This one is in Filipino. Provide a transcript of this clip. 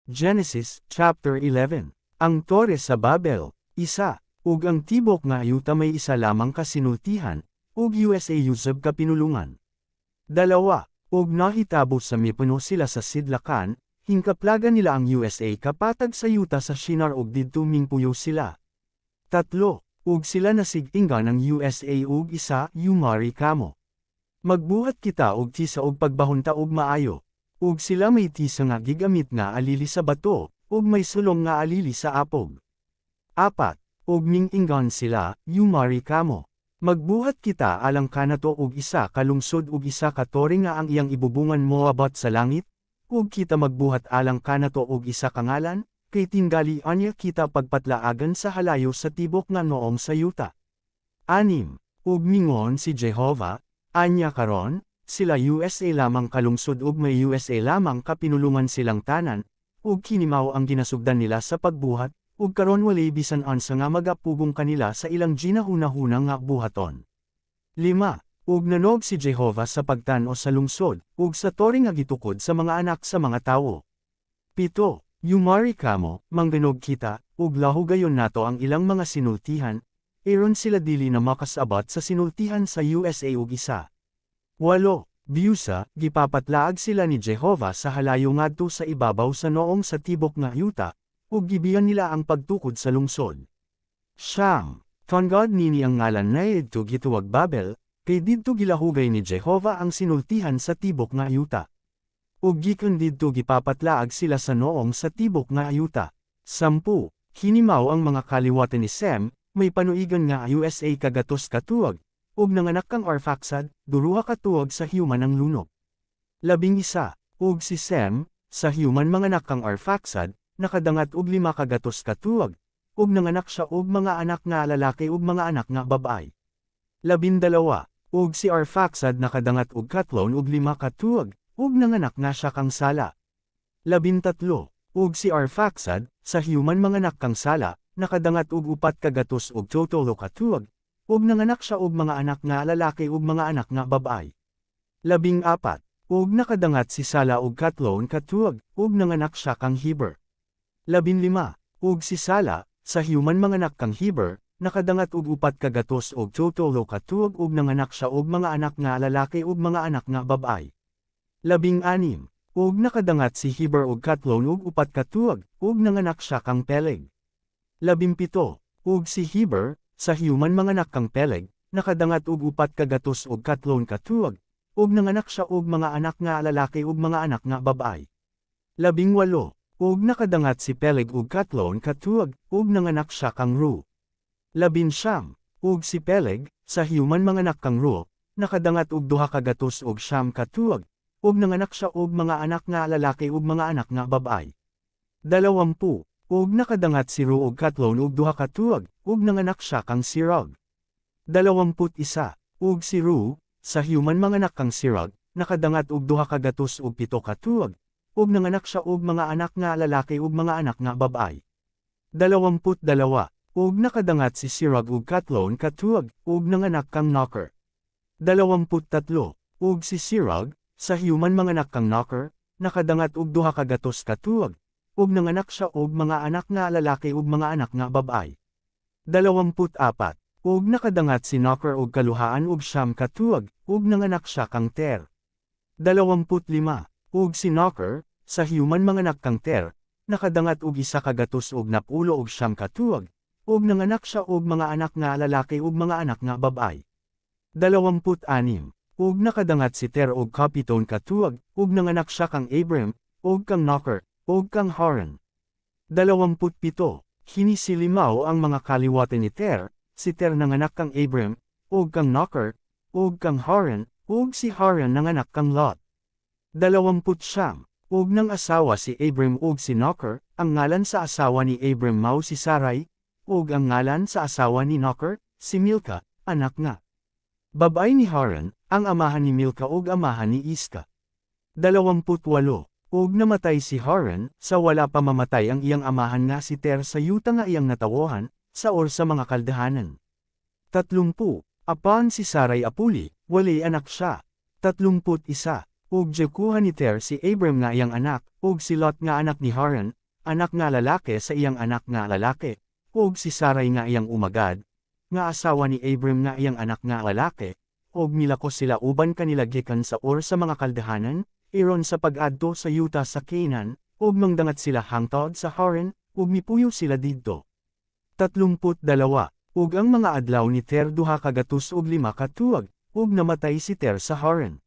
Genesis, chapter 11. Ang Tore sa Babel, isa, ug ang tibok nga yuta may isa lamang kasinultihan, ug USA Yusab kapinulungan. Dalawa, ug nahitabo sa mipuno sila sa sidlakan, hingkaplagan nila ang USA kapatag sa yuta sa Shinar ug didto mingpuyo sila. Tatlo, ug sila nasiginggan ng USA ug isa, yumari kamo. Magbuhat kita og tisa og pagbahunta og maayo. Ug sila may tisa nga gigamit nga alili sa bato, ug may sulong nga alili sa apog. Apat, ug minginggan sila, yumari kamo. Magbuhat kita alang kanato og isa kalungsod ug isa ka tore nga ang iyang ibubungan moabot sa langit, ug kita magbuhat alang kanato og isa kangalan, kay tinggali anya kita pagpatlaagan sa halayo sa tibok nga noong sa yuta. Anim, ug mingon si Jehovah, anya karon, sila USA lamang kalungsod ug may USA lamang kapinulungan silang tanan, ug kinimaw ang ginasugdan nila sa pagbuhat, ug karon walay bisan ansa nga magapugong kanila sa ilang ginahuna-huna nga buhaton. 5. Ug nanog si Jehovah sa pagtan-o sa lungsod, ug sa tore nga gitukod sa mga anak sa mga tawo. 7. Yumari kamo, mangganog kita, ug lahugayon nato ang ilang mga sinultihan, aron sila dili na makasabot sa sinultihan sa USA ug isa. 8. Biusa, gipapatlaag sila ni Jehovah sa halayo ngadto sa ibabaw sa noong sa tibok nga yuta, ug gibiyan nila ang pagtukod sa lungsod. Siyam, tungod nini ang ngalan na idto gituwag Babel, kay didto gilahugay ni Jehovah ang sinultihan sa tibok nga yuta. Ug gikan didto gipapatlaag sila sa noong sa tibok nga yuta. 10. Hinimaw ang mga kaliwatan ni Sem, may panuigan nga USA kagatos katuwag, ug nanganak kang Arphaxad, duruha ka tuwag sa human ang lunok. 11. Ug si Sem, sa human manganak kang Arphaxad, nakadangat og 5 kagatos ka tuwag, ug nanganak siya og mga anak nga lalaki ug mga anak nga babae. 12. Ug si Arphaxad nakadangat og 3 ug 5 ka tuwag, ug nanganak nga siya kang Sala. 13. Ug si Arphaxad, sa human manganak kang Sala, nakadangat og 4 kagatos ug 7 ka tuwag, ug nanganak siya og mga anak nga lalaki ug mga anak nga babae. 14. Ug nakadangat si Sala og 3 ka tuwag, ug nanganak siya kang Heber. 15. Ug si Sala, sa human manganak kang Heber, nakadangat og 4 kagatos ug 7 ka tuwag ug nanganak siya og mga anak nga lalaki ug mga anak nga babae. 16. Ug nakadangat si Heber og 3 ug 4 ka tuwag, ug nanganak siya kang Peleg. 17. Ug si Heber, sa human manganak kang Peleg, nakadangat og 4 kagatos ug 3 ka tuwag, ug nanganak siya og mga anak nga lalaki ug mga anak nga babae. 18. Ug nakadangat si Peleg og 3 ka tuwag, ug nanganak siya kang Ru. 19. Ug si Peleg, sa human manganak kang Ru, nakadangat og 2 kagatos ug 9 ka tuwag, ug nanganak siya og mga anak nga lalaki ug mga anak nga babae. 20. Ug nakadangat si Ru og 3 ug 2 ka tuwag, ug nanganak siya kang Sirag. 21. Ug si Ru, sa human manganak kang Sirag, nakadangat og 2 kagatos ug 7 ka tuwag, ug nanganak siya og mga anak nga lalaki ug mga anak nga babae. 22. Ug nakadangat si Sirag og 3 ka tuwag, ug nanganak kang Knocker. 23. Ug si Sirag, sa human manganak kang Knocker, nakadangat og 2 kagatos ka tuwag, ug nanganak siya og mga anak nga lalaki ug mga anak nga babae. 24. Ug nakadangat si Knocker og kaluhaan og 9 ka tuwag, ug nanganak siya kang Ter. 25. Ug si Knocker, sa human manganak kang Ter, nakadangat og 1 kagatos ug 10 ug 9 ka tuwag, ug nanganak siya og mga anak nga lalaki ug mga anak nga babae. 26. Ug nakadangat si Ter og 7 ka tuwag, ug nanganak siya kang Abram, ug kang Knocker, ug kang Haran. 27. Hinisilimaw ang mga kaliwatan ni Ter, si Ter nanganak kang Abram, ug kang Knocker, ug kang Haran, ug si Haran nanganak kang Lot. 29. Ug nang asawa si Abram ug si Knocker, ang ngalan sa asawa ni Abram mao si Sarai, ug ang ngalan sa asawa ni Knocker, si Milka, anak nga babae ni Haran, ang amahan ni Milka ug amahan ni Iska. 28. Ug namatay si Haran, sa wala pa mamatay ang iyang amahan nga si Ter sa yuta nga iyang natawohan, sa or sa mga kaldahanan. 30. Apan si Sarai apuli, walay anak siya. 31. Ug jakuha ni Ter si Abram nga iyang anak, ug si Lot nga anak ni Haran, anak nga lalaki sa iyang anak nga lalaki, ug si Sarai nga iyang umagad, nga asawa ni Abram nga iyang anak nga lalaki, ug milakos sila uban kanila gikan sa Ur sa mga Kaldahanan, iron sa pag-adto sa yuta sa Canaan, ug mangdangat sila hangtod sa Haran, ug mipuyo sila didto. 32 Ug ang mga adlaw ni Ter duha ka gatus ug 5 ka tuig, ug namatay si Ter sa Haran.